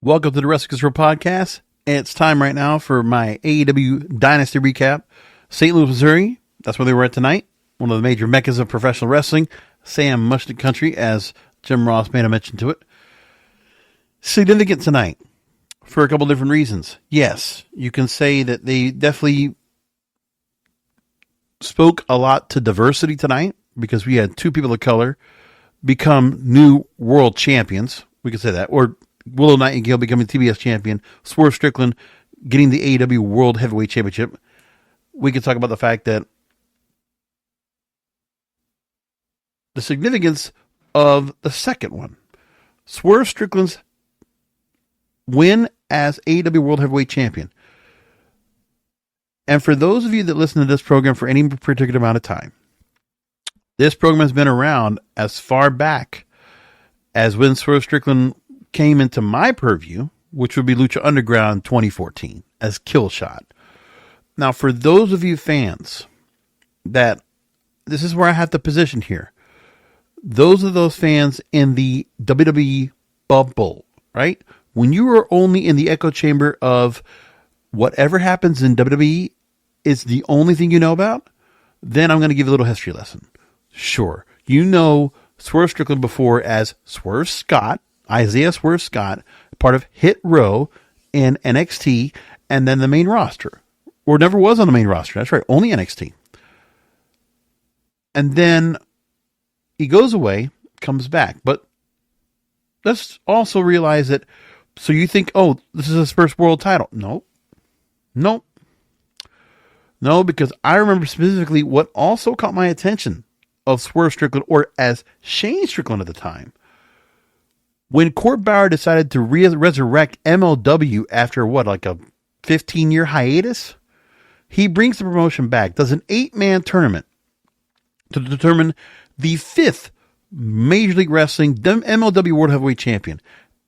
Welcome to the Wrestling Control Podcast. It's time right now for my AEW Dynasty recap. St. Louis, Missouri, that's where they were at tonight. One of the major meccas of professional wrestling. Sam Mushnick Country, as Jim Ross made a mention to it. Significant tonight for a couple different reasons. Yes, you can say that they definitely spoke a lot to diversity tonight because we had two people of color become new world champions. We could say that. Or Willow Nightingale becoming TBS champion. Swerve Strickland getting the AEW World Heavyweight Championship. We could talk about the fact that the significance of the second one. Swerve Strickland's win as AEW World Heavyweight Champion. And for those of you that listen to this program for any particular amount of time, this program has been around as far back as when Swerve Strickland came into my purview, which would be Lucha Underground 2014 as Killshot. Now, for those of you fans that this is where I have to position here. Those are those fans in the WWE bubble, right? When you are only in the echo chamber of whatever happens in WWE is the only thing you know about, then I'm going to give you a little history lesson. Sure. You know Swerve Strickland before as Swerve Scott, Isaiah Swerve Scott, part of Hit Row in NXT, and then the main roster. Or never was on the main roster. That's right. Only NXT. And then he goes away, comes back. But let's also realize that, so you think, oh, this is his first world title. No, because I remember specifically what also caught my attention of Swerve Strickland, or as Shane Strickland at the time. When Court Bauer decided to resurrect MLW after like a 15-year hiatus, he brings the promotion back, does an 8-man tournament to determine the 5th Major League Wrestling MLW World Heavyweight Champion.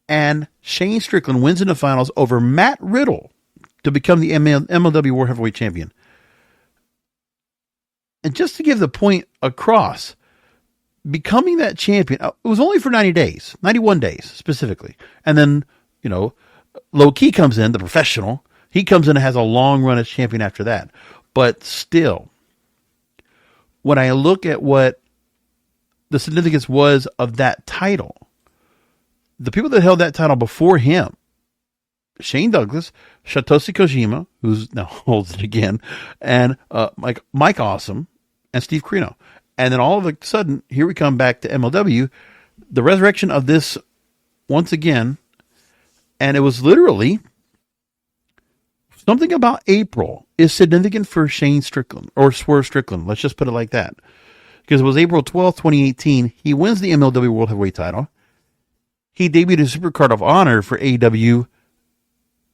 And Shane Strickland wins in the finals over Matt Riddle to become the MLW World Heavyweight Champion. And just to give the point across, becoming that champion, it was only for 90 days, 91 days specifically. And then, Low Key comes in, the professional. He comes in and has a long run as champion after that. But still, when I look at what the significance was of that title, the people that held that title before him, Shane Douglas, Satoshi Kojima, who's now holds it again, and Mike Awesome, and Steve Corino. And then all of a sudden, here we come back to MLW, the resurrection of this once again, and it was literally something about April is significant for Shane Strickland, or Swerve Strickland, let's just put it like that. Because it was April 12th, 2018, he wins the MLW World Heavyweight title. He debuted a Supercard of Honor for AEW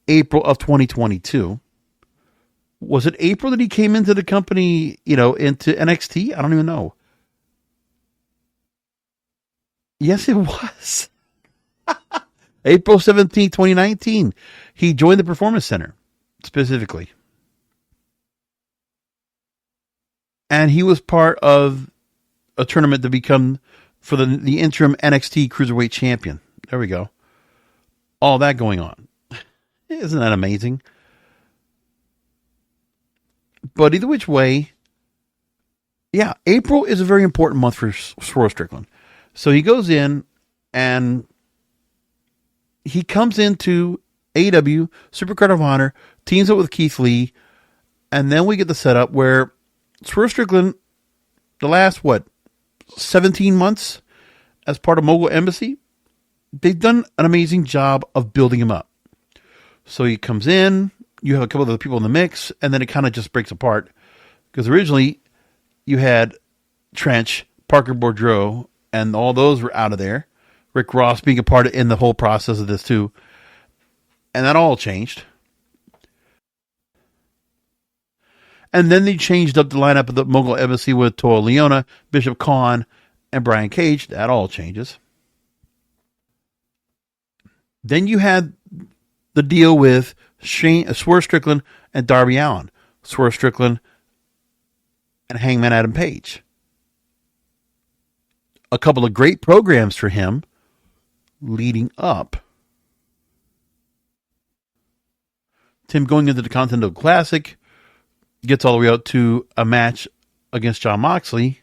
April of 2022. Was it April that he came into the company, into NXT? I don't even know. Yes, it was. April 17th, 2019. He joined the Performance Center, specifically. And he was part of a tournament to become for the interim NXT Cruiserweight Champion. There we go. All that going on. Isn't that amazing? But either which way, yeah, April is a very important month for Swerve Strickland. So he goes in and he comes into AEW, Supercard of Honor, teams up with Keith Lee, and then we get the setup where Swerve Strickland, the last, 17 months as part of Mogul Embassy, they've done an amazing job of building him up. So he comes in, you have a couple of other people in the mix, and then it kind of just breaks apart. Because originally, you had Trench, Parker Boudreaux, and all those were out of there. Rick Ross being a part in the whole process of this too. And that all changed. And then they changed up the lineup of the Mogul Embassy with Toa Leona, Bishop Khan, and Brian Cage. That all changes. Then you had the deal with Swerve Strickland and Darby Allin. Swerve Strickland and Hangman Adam Page. A couple of great programs for him leading up him going into the Continental Classic, gets all the way out to a match against Jon Moxley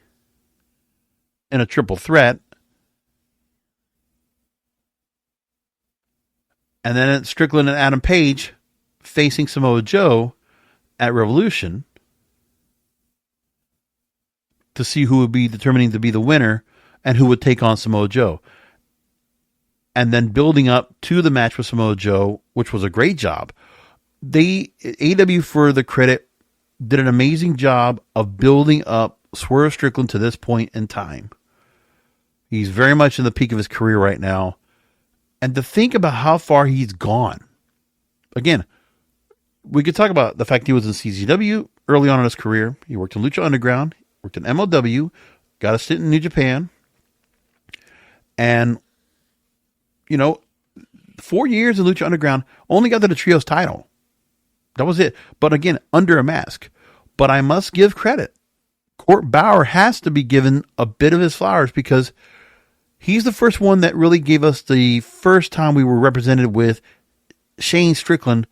in a triple threat. And then it's Strickland and Adam Page facing Samoa Joe at Revolution to see who would be determining to be the winner and who would take on Samoa Joe. And then building up to the match with Samoa Joe, which was a great job. AEW, for the credit, did an amazing job of building up Swerve Strickland to this point in time. He's very much in the peak of his career right now. And to think about how far he's gone. Again, we could talk about the fact he was in CZW early on in his career. He worked in Lucha Underground, worked in MLW, got a stint in New Japan. And, 4 years in Lucha Underground, only got to the Trios title. That was it. But again, under a mask. But I must give credit. Court Bauer has to be given a bit of his flowers because he's the first one that really gave us the first time we were represented with Shane Strickland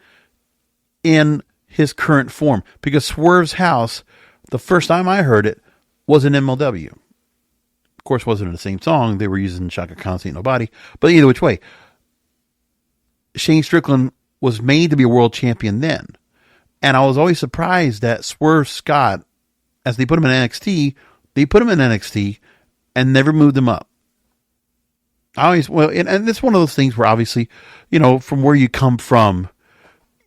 in his current form. Because Swerve's House, the first time I heard it, was in MLW. Of course, wasn't in the same song. They were using Shaka Khan, Ain't Nobody. But either which way, Shane Strickland was made to be a world champion then. And I was always surprised that Swerve Scott, as they put him in NXT, and never moved him up. And it's one of those things where obviously, from where you come from,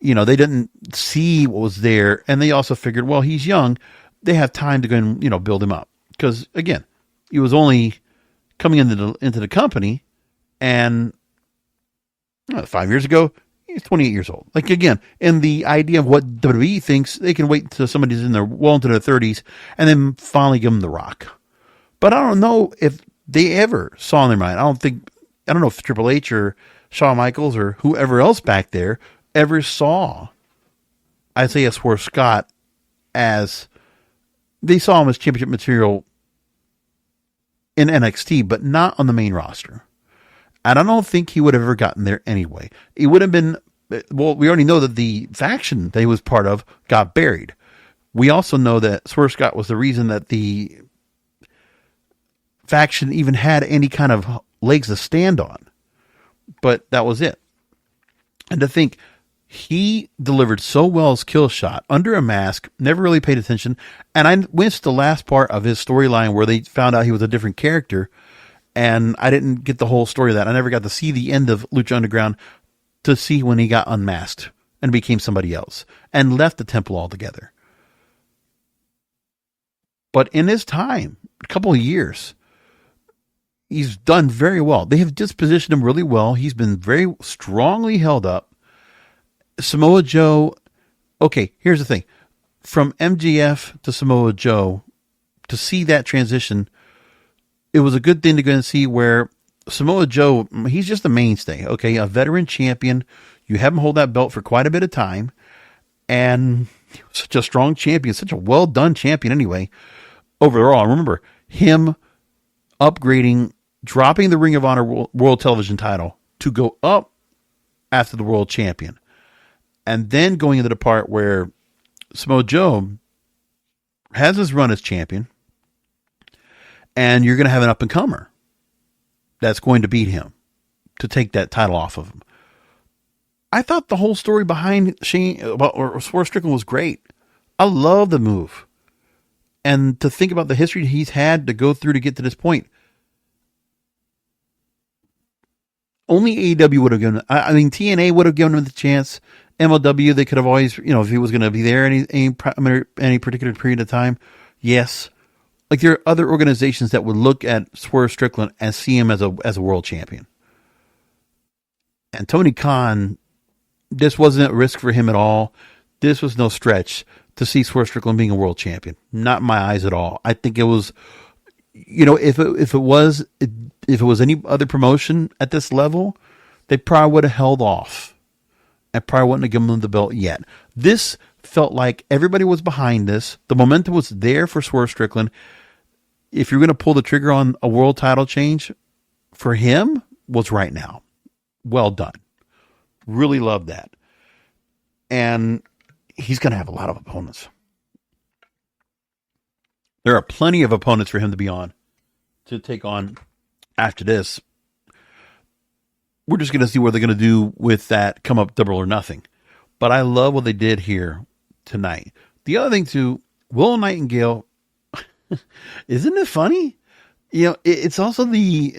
they didn't see what was there. And they also figured, well, he's young. They have time to go and, build him up. Because again, he was only coming into the company, and 5 years ago, he's 28 years old. Like, again, and the idea of what WWE thinks, they can wait until somebody's into their 30s and then finally give them the rock. But I don't know if they ever saw in their mind. I don't know if Triple H or Shawn Michaels or whoever else back there ever saw Isaiah Swerve Scott as, they saw him as championship material in NXT, but not on the main roster. And I don't think he would have ever gotten there anyway. It would have been, well, we already know that the faction that he was part of got buried. We also know that Swerve Scott was the reason that the faction even had any kind of legs to stand on. But that was it. And to think he delivered so well as Kill Shot under a mask, never really paid attention. And I missed the last part of his storyline where they found out he was a different character. And I didn't get the whole story of that. I never got to see the end of Lucha Underground to see when he got unmasked and became somebody else and left the temple altogether. But in his time, a couple of years, he's done very well. They have dispositioned him really well. He's been very strongly held up. Samoa Joe, okay, here's the thing. From MJF to Samoa Joe, to see that transition, it was a good thing to go and see where Samoa Joe, he's just a mainstay, okay? A veteran champion. You have him hold that belt for quite a bit of time. And such a strong champion, such a well-done champion anyway. Overall, remember, him upgrading, dropping the Ring of Honor World Television title to go up after the world champion. And then going into the part where Samoa Joe has his run as champion, and you're going to have an up-and-comer that's going to beat him to take that title off of him. I thought the whole story behind Swerve Strickland was great. I love the move. And to think about the history he's had to go through to get to this point. Only AEW would have given him, TNA would have given him the chance. MLW, they could have always, if he was going to be there any particular period of time. Yes. Like, there are other organizations that would look at Swerve Strickland and see him as a world champion. And Tony Khan, this wasn't a risk for him at all. This was no stretch to see Swerve Strickland being a world champion. Not in my eyes at all. I think it was, if it was any other promotion at this level, they probably would have held off. And probably wouldn't have given him the belt yet. This felt like everybody was behind this. The momentum was there for Swerve Strickland. If you're going to pull the trigger on a world title change, for him, was right now. Well done. Really love that. And he's going to have a lot of opponents. There are plenty of opponents for him to take on after this. We're just going to see what they're going to do with that come up Double or Nothing. But I love what they did here tonight. The other thing too, Willow Nightingale, isn't it funny? You know, it's also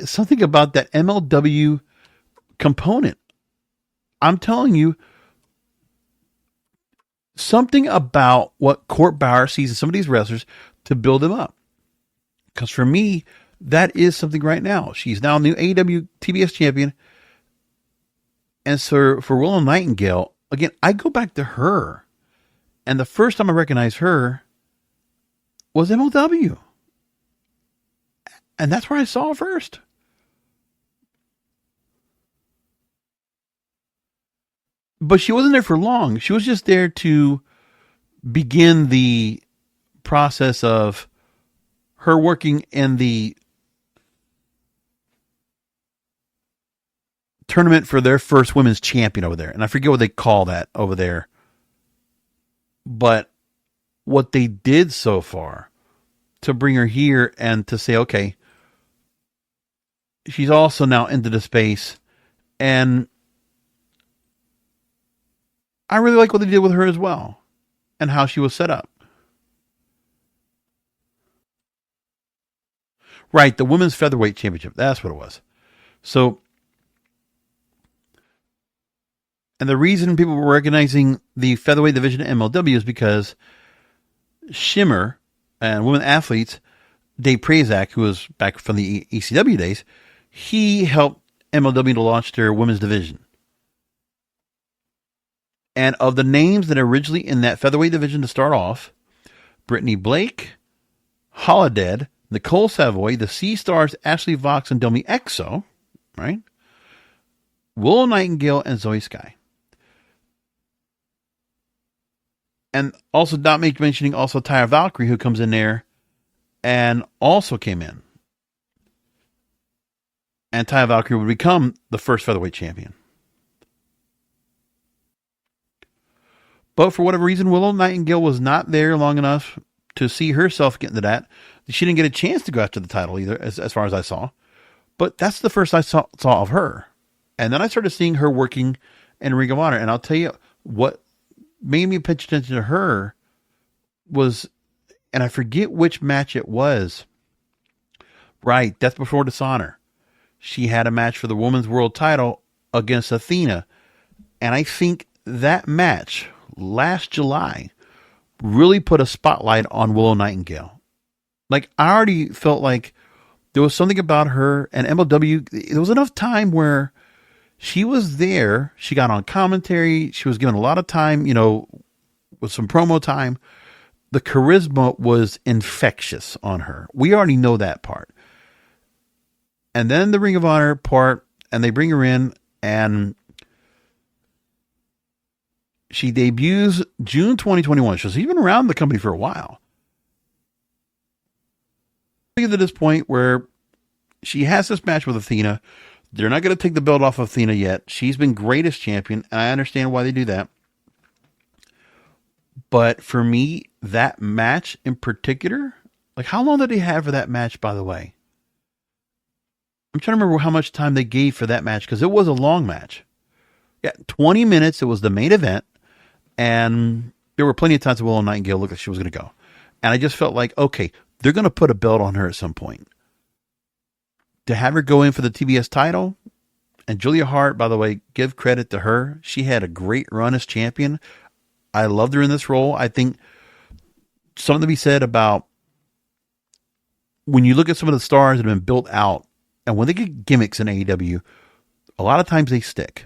something about that MLW component. I'm telling you, something about what Court Bauer sees in some of these wrestlers to build them up. Because for me, that is something right now. She's now new AEW TBS champion. And so for Willow Nightingale, again, I go back to her. And the first time I recognized her was MLW. And that's where I saw her first. But she wasn't there for long. She was just there to begin the process of her working in the tournament for their first women's champion over there. And I forget what they call that over there. But what they did so far to bring her here and to say, okay, she's also now into the space. And I really like what they did with her as well and how she was set up. Right, the Women's Featherweight Championship. That's what it was. So, and the reason people were recognizing the featherweight division at MLW is because Shimmer and women athletes, Dave Prazak, who was back from the ECW days, he helped MLW to launch their women's division. And of the names that are originally in that featherweight division to start off, Brittany Blake, Holodead, Nicole Savoy, the Sea Stars, Ashley Vox, and Domi Exo, right? Willow Nightingale and Zoe Sky. And also not mentioning also Tyra Valkyrie, who comes in there and also came in. And Tyra Valkyrie would become the first featherweight champion. But for whatever reason, Willow Nightingale was not there long enough to see herself get into that. She didn't get a chance to go after the title either, as far as I saw. But that's the first I saw of her. And then I started seeing her working in Ring of Honor. And I'll tell you what made me pay attention to her was, and I forget which match it was. Right, Death Before Dishonor. She had a match for the Women's World title against Athena. And I think that match last July really put a spotlight on Willow Nightingale. Like, I already felt like there was something about her and MLW. There was enough time where she was there. She got on commentary. She was given a lot of time, you know, with some promo time. The charisma was infectious on her. We already know that part. And then the Ring of Honor part, and they bring her in, and she debuts June 2021. She's been around the company for a while. To this point where she has this match with Athena. They're not going to take the belt off of Athena yet. She's been great as champion, and I understand why they do that. But for me, that match in particular, like, how long did they have for that match, by the way? I'm trying to remember how much time they gave for that match, because it was a long match. Yeah, 20 minutes. It was the main event, and there were plenty of times that Willow Nightingale looked like she was going to go. And I just felt like, okay, they're going to put a belt on her at some point. To have her go in for the TBS title, and Julia Hart, by the way, give credit to her. She had a great run as champion. I loved her in this role. I think something to be said about when you look at some of the stars that have been built out, and when they get gimmicks in AEW, a lot of times they stick.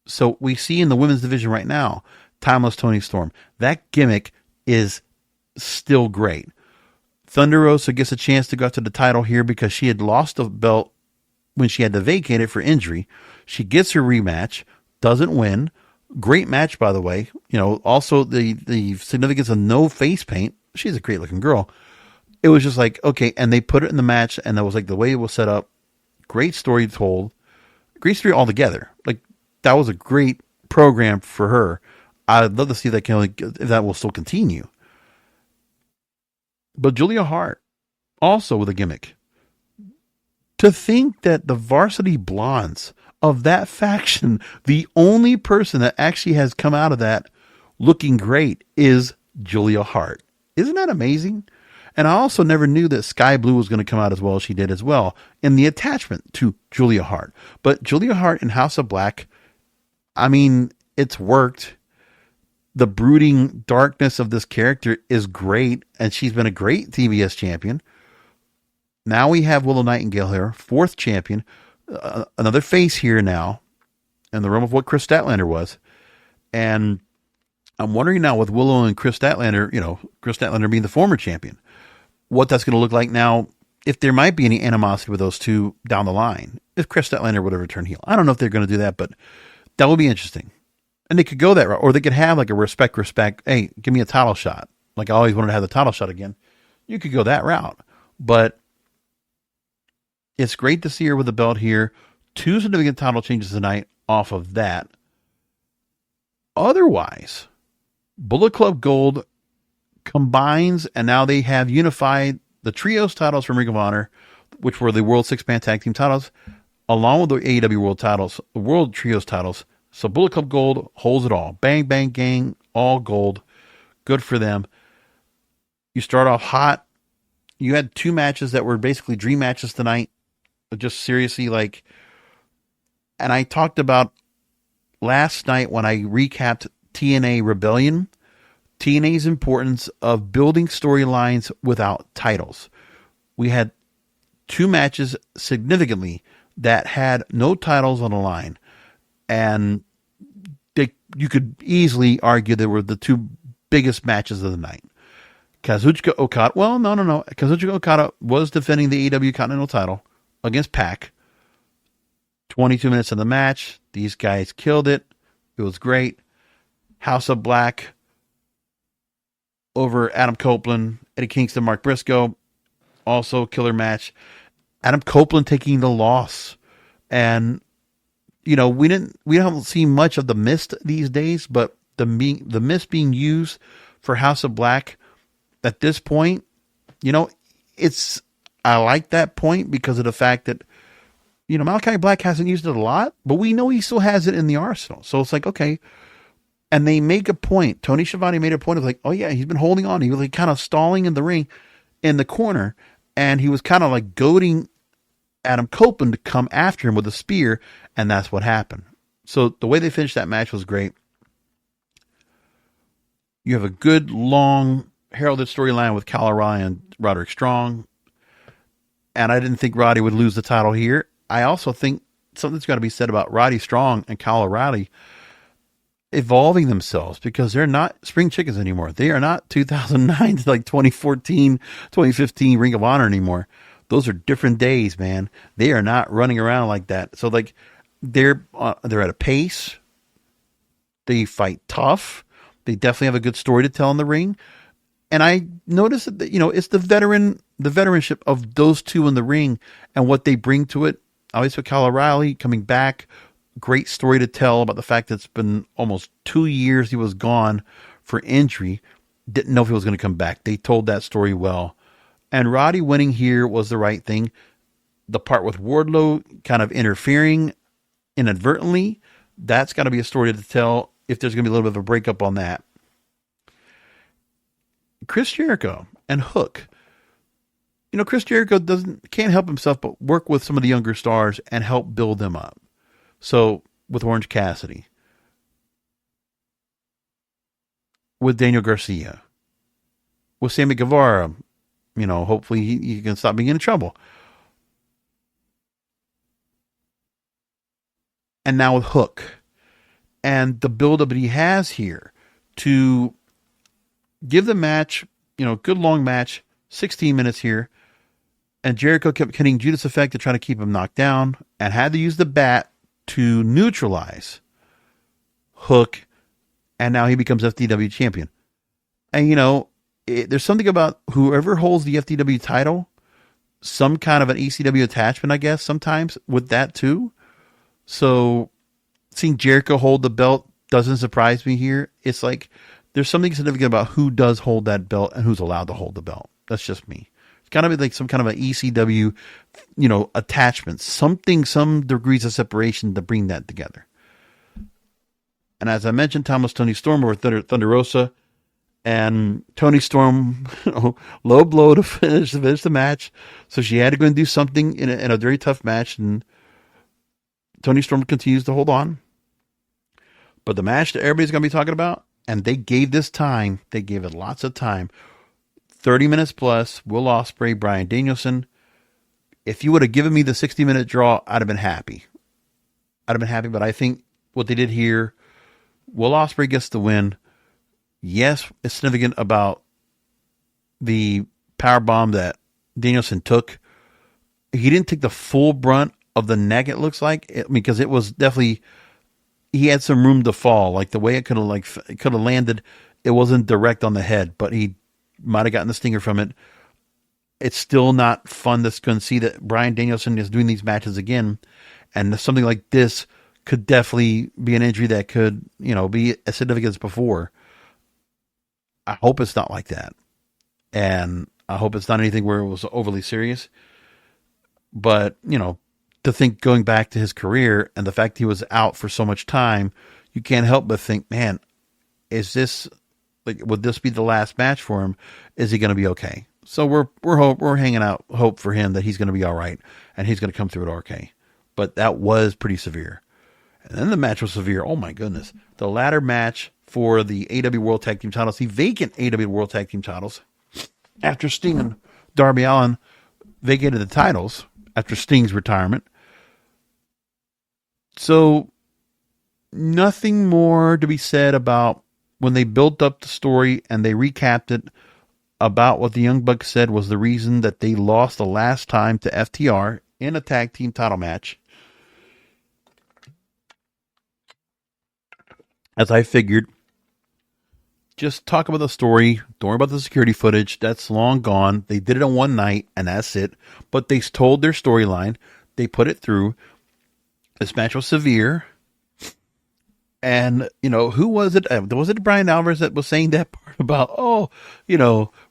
So we see in the women's division right now, Timeless Toni Storm. That gimmick is still great. Thunder Rosa gets a chance to go after the title here because she had lost the belt when she had to vacate it for injury. She gets her rematch, doesn't win. Great match, by the way. You know, also the significance of no face paint. She's a great looking girl. It was just like, okay, and they put it in the match, and that was like the way it was set up. Great story told. Great story altogether. Like, that was a great program for her. I'd love to see that if that will still continue. But Julia Hart, also with a gimmick. To think that the Varsity Blondes of that faction, the only person that actually has come out of that looking great is Julia Hart. Isn't that amazing? And I also never knew that Sky Blue was going to come out as well as she did as well in the attachment to Julia Hart. But Julia Hart in House of Black, I mean, it's worked. The brooding darkness of this character is great, and she's been a great TBS champion. Now we have Willow Nightingale here, 4th champion, another face here now, in the realm of what Chris Statlander was. And I'm wondering now with Willow and Chris Statlander, Chris Statlander being the former champion, what that's going to look like now, if there might be any animosity with those two down the line, if Chris Statlander would have returned heel. I don't know if they're going to do that, but that would be interesting. And they could go that route, or they could have like a respect. Hey, give me a title shot. Like I always wanted to have the title shot again. You could go that route, but it's great to see her with the belt here. 2 significant title changes tonight off of that. Otherwise, Bullet Club Gold combines, and now they have unified the trios titles from Ring of Honor, which were the World 6-Man Tag Team titles, along with the AEW World titles, the World Trios titles. So Bullet Club Gold holds it all. Bang, bang, gang, all gold. Good for them. You start off hot. You had 2 matches that were basically dream matches tonight. Just seriously, and I talked about last night when I recapped TNA Rebellion, TNA's importance of building storylines without titles. We had 2 matches significantly that had no titles on the line. And you could easily argue they were the 2 biggest matches of the night. Kazuchika Okada. Well, no. Kazuchika Okada was defending the AEW Continental title against Pac. 22 minutes of the match. These guys killed it. It was great. House of Black over Adam Copeland, Eddie Kingston, Mark Briscoe. Also killer match. Adam Copeland taking the loss. And we don't see much of the Mist these days, but the Mist being used for House of Black at this point, I like that point because of the fact that, Malakai Black hasn't used it a lot, but we know he still has it in the arsenal. So it's like, okay. And they make a point. Tony Schiavone made a point of oh yeah, he's been holding on. He was kind of stalling in the ring in the corner, and he was kind of goading Adam Copeland to come after him with a spear, and that's what happened. So the way they finished that match was great. You have a good, long, heralded storyline with Kyle O'Reilly and Roderick Strong, and I didn't think Roddy would lose the title here. I also think something's got to be said about Roddy Strong and Kyle O'Reilly evolving themselves, because they're not spring chickens anymore. They are not 2009 to 2014, 2015 Ring of Honor anymore. Those are different days, man. They are not running around like that. So they're at a pace. They fight tough. They definitely have a good story to tell in the ring. And I noticed that it's the veteranship of those 2 in the ring and what they bring to it. Obviously, Kyle O'Reilly coming back, great story to tell about the fact that it's been almost 2 years he was gone for injury. Didn't know if he was going to come back. They told that story well. And Roddy winning here was the right thing. The part with Wardlow kind of interfering inadvertently, that's got to be a story to tell if there's going to be a little bit of a breakup on that. Chris Jericho and Hook. Chris Jericho can't help himself but work with some of the younger stars and help build them up. So with Orange Cassidy, with Daniel Garcia, with Sammy Guevara, hopefully he can stop being in trouble. And now with Hook and the buildup that he has here to give the match, good long match, 16 minutes here. And Jericho kept hitting Judas Effect to try to keep him knocked down and had to use the bat to neutralize Hook. And now he becomes FTW champion. And, there's something about whoever holds the FTW title, some kind of an ECW attachment, I guess, sometimes with that too. So seeing Jericho hold the belt doesn't surprise me here. It's like there's something significant about who does hold that belt and who's allowed to hold the belt. That's just me. It's kind of like some kind of an ECW, attachment, something, some degrees of separation to bring that together. And as I mentioned, Thomas Tony Storm over Thunder Rosa, and Tony Storm, low blow to finish the match. So she had to go and do something in a very tough match, and Tony Storm continues to hold on. But the match that everybody's going to be talking about, and they gave it lots of time. 30 minutes plus, Will Ospreay, Bryan Danielson. If you would have given me the 60-minute draw, I'd have been happy. But I think what they did here, Will Ospreay gets the win. Yes, it's significant about the powerbomb that Danielson took. He didn't take the full brunt of the neck, it looks like, because it was definitely, he had some room to fall. Like the way it could have landed, it wasn't direct on the head, but he might have gotten the stinger from it. It's still not fun to see that Bryan Danielson is doing these matches again, and something like this could definitely be an injury that could, be as significant as before. I hope it's not like that, and I hope it's not anything where it was overly serious. But to think going back to his career and the fact he was out for so much time, you can't help but think, man, is this would this be the last match for him? Is he going to be okay? So we're hanging out hope for him that he's going to be all right and he's going to come through it okay. But that was pretty severe. And then the match was severe. Oh my goodness. The ladder match for the AEW World Tag Team titles, the vacant AEW World Tag Team titles, after Sting and Darby Allin vacated the titles after Sting's retirement. So nothing more to be said about when they built up the story and they recapped it about what the Young Bucks said was the reason that they lost the last time to FTR in a tag team title match. As I figured, just talk about the story. Don't worry about the security footage. That's long gone. They did it on one night, and that's it. But they told their storyline. They put it through. This match was severe. And, who was it? Was it Brian Alvarez that was saying that part about,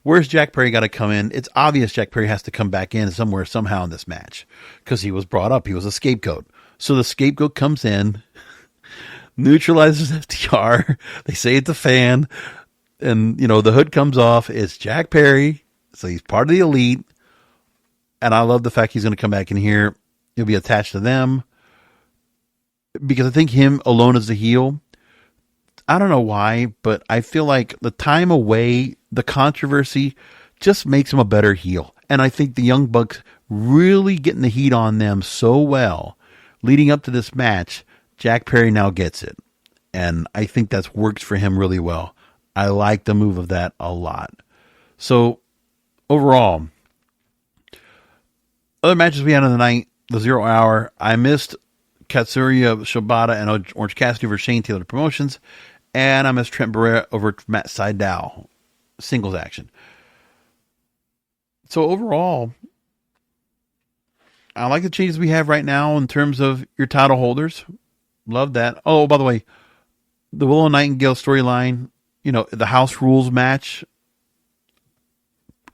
where's Jack Perry got to come in? It's obvious Jack Perry has to come back in somewhere, somehow in this match. Because he was brought up. He was a scapegoat. So the scapegoat comes in, neutralizes FTR. They say it's a fan. And, the hood comes off. It's Jack Perry. So he's part of the elite. And I love the fact he's going to come back in here. He'll be attached to them. Because I think him alone as a heel, I don't know why, but I feel like the time away, the controversy just makes him a better heel. And I think the Young Bucks really getting the heat on them so well leading up to this match, Jack Perry now gets it. And I think that's works for him really well. I like the move of that a lot. So overall, other matches we had on the night, the 0 Hour, I missed Katsuya Shibata and Orange Cassidy over Shane Taylor Promotions, and I missed Trent Barrera over Matt Sydal singles action. So overall, I like the changes we have right now in terms of your title holders. Love that. Oh, by the way, the Willow Nightingale storyline, the House Rules match,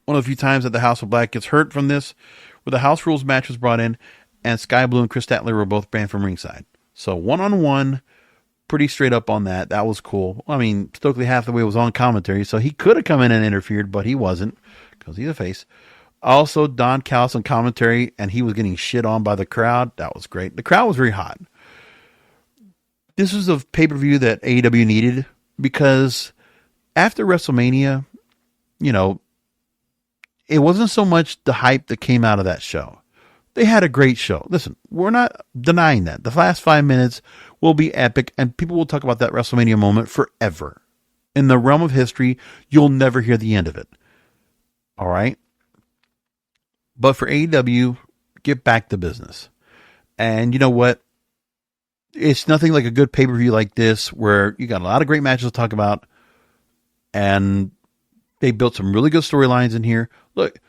one of the few times that the House of Black gets hurt from this, where the House Rules match was brought in, and Sky Blue and Chris Statler were both banned from ringside. So one-on-one, pretty straight up on that. That was cool. I mean, Stokely Hathaway was on commentary, so he could have come in and interfered, but he wasn't, because he's a face. Also, Don Callis on commentary, and he was getting shit on by the crowd. That was great. The crowd was very hot. This was a pay-per-view that AEW needed, because after WrestleMania, it wasn't so much the hype that came out of that show. They had a great show. Listen, we're not denying that. The last 5 minutes will be epic, and people will talk about that WrestleMania moment forever. In the realm of history, you'll never hear the end of it. All right? But for AEW, get back to business. And you know what? It's nothing like a good pay-per-view like this where you got a lot of great matches to talk about, and they built some really good storylines in here. Look,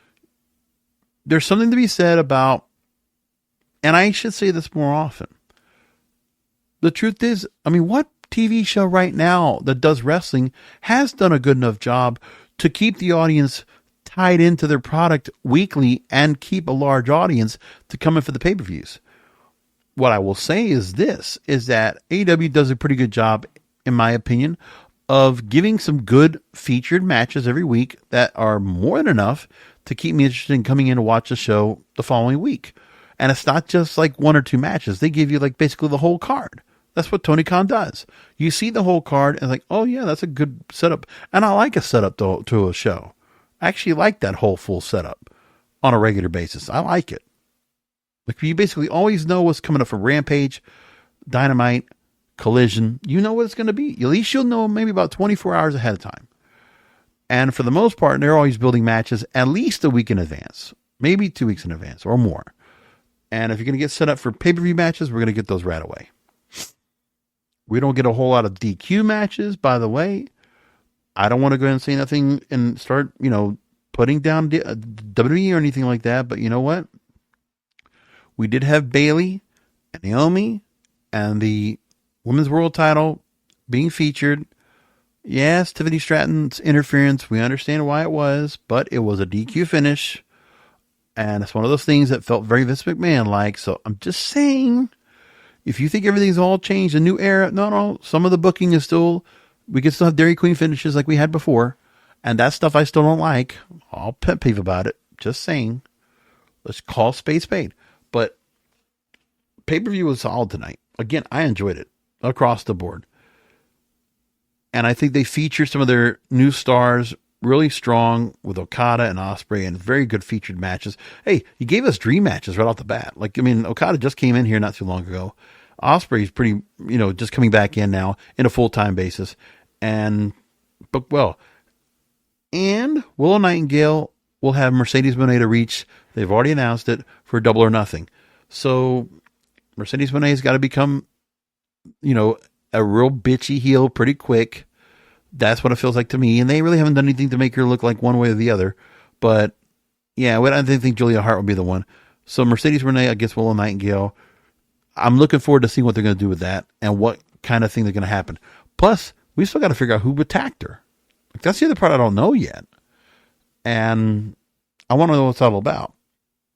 there's something to be said about, and I should say this more often. The truth is, what TV show right now that does wrestling has done a good enough job to keep the audience tied into their product weekly and keep a large audience to come in for the pay-per-views. What I will say is this, is that AEW does a pretty good job, in my opinion, of giving some good featured matches every week that are more than enough to keep me interested in coming in to watch the show the following week. And it's not just like one or two matches. They give you like basically the whole card. That's what Tony Khan does. You see the whole card and like, oh yeah, that's a good setup. And I like a setup to a show. I actually like that whole full setup on a regular basis. I like it. Like you basically always know what's coming up from Rampage, Dynamite, Collision. You know what it's going to be. At least you'll know maybe about 24 hours ahead of time. And for the most part, they're always building matches at least a week in advance, maybe 2 weeks in advance or more. And if you're going to get set up for pay-per-view matches, we're going to get those right away. We don't get a whole lot of DQ matches, by the way. I don't want to go ahead and say nothing and start, putting down WWE or anything like that. But you know what? We did have Bayley and Naomi and the Women's World title being featured. Yes, Tiffany Stratton's interference. We understand why it was, but it was a DQ finish. And it's one of those things that felt very Vince McMahon-like. So I'm just saying, if you think everything's all changed, a new era, no. Some of the booking is still, we can still have Dairy Queen finishes like we had before. And that stuff I still don't like. I'll pet peeve about it. Just saying. Let's call spade spade. But pay-per-view was solid tonight. Again, I enjoyed it across the board. And I think they featured some of their new stars really strong with Okada and Ospreay and very good featured matches. Hey, you gave us dream matches right off the bat. Okada just came in here not too long ago. Ospreay's pretty, just coming back in now in a full-time basis. And Willow Nightingale will have Mercedes Moné to reach. They've already announced it for Double or Nothing. So Mercedes Moné's got to become, a real bitchy heel pretty quick. That's what it feels like to me. And they really haven't done anything to make her look like one way or the other. But yeah, I didn't think Julia Hart would be the one. So Mercedes Moné against Willow Nightingale. I'm looking forward to seeing what they're going to do with that and what kind of thing they're going to happen. Plus, we still got to figure out who attacked her. That's the other part I don't know yet. And I want to know what it's all about,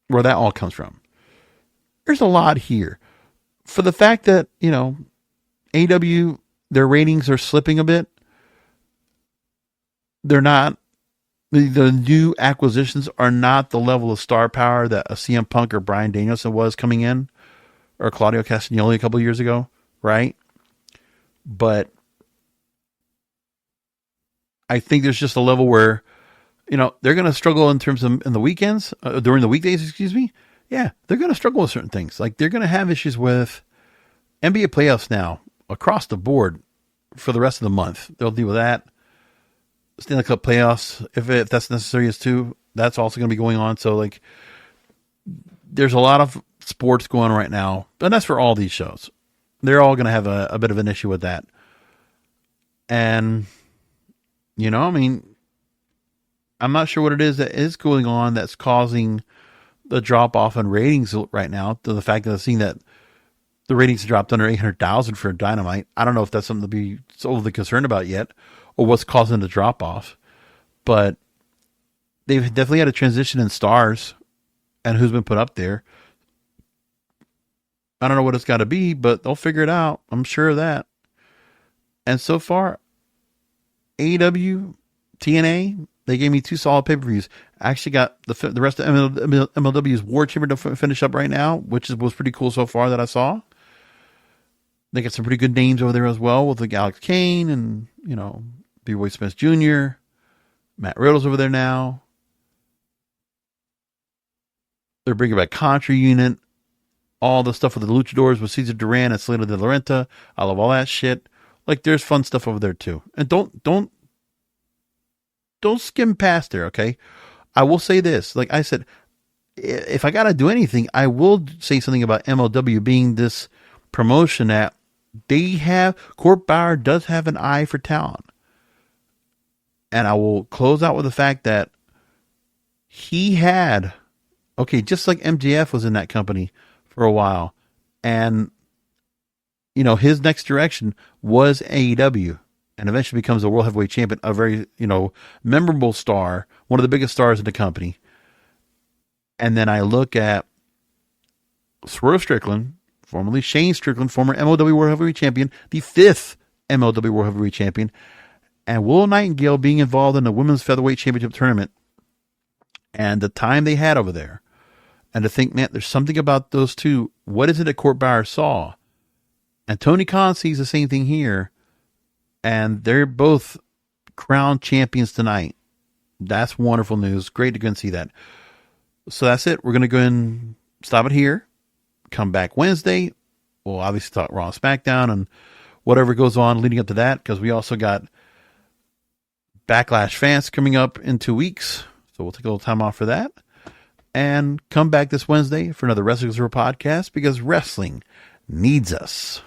where that all comes from. There's a lot here. For the fact that, AEW, their ratings are slipping a bit. They're not, the new acquisitions are not the level of star power that a CM Punk or Bryan Danielson was coming in, or Claudio Castagnoli a couple of years ago, right? But I think there's just a level where, they're going to struggle in terms of in the weekends, during the weekdays, excuse me. Yeah, they're going to struggle with certain things. Like they're going to have issues with NBA playoffs now across the board for the rest of the month. They'll deal with that. Stanley Cup playoffs, if that's necessary, is too. That's also going to be going on. So there's a lot of sports going on right now, and that's for all these shows. They're all going to have a bit of an issue with that. And, I'm not sure what it is that is going on that's causing the drop off in ratings right now, to the fact that I've seen that the ratings dropped under 800,000 for Dynamite. I don't know if that's something to be overly concerned about yet, or what's causing the drop off. But they've definitely had a transition in stars and who's been put up there. I don't know what it's got to be, but they'll figure it out. I'm sure of that. And so far, AEW, TNA, they gave me 2 solid pay-per-views. I actually got the rest of MLW's War Chamber to finish up right now, which was pretty cool so far that I saw. They got some pretty good names over there as well, with Alex Kane and, B-Boy Smith Jr., Matt Riddle's over there now. They're bringing back Contra Unit. All the stuff with the Luchadors with Cesar Duran and Selena De La Renta. I love all that shit. There's fun stuff over there too. And don't skim past there, okay? I will say this. Like I said, if I got to do anything, I will say something about MLW being this promotion that Court Bauer does have an eye for talent. And I will close out with the fact that he had, just like MJF was in that company for a while, and his next direction was AEW and eventually becomes a world heavyweight champion, a very, memorable star, one of the biggest stars in the company. And then I look at Swerve Strickland, formerly Shane Strickland, former MLW World Heavyweight Champion, the 5th MLW World Heavyweight Champion, and Will Nightingale being involved in the Women's Featherweight Championship tournament and the time they had over there. And to think, man, there's something about those two. What is it that Court Bauer saw? And Tony Khan sees the same thing here. And they're both crowned champions tonight. That's wonderful news. Great to go and see that. So that's it. We're going to go and stop it here. Come back Wednesday. We'll obviously talk Raw and SmackDown and whatever goes on leading up to that, because we also got Backlash Fans coming up in 2 weeks. So we'll take a little time off for that. And come back this Wednesday for another Wrestling Observer podcast, because wrestling needs us.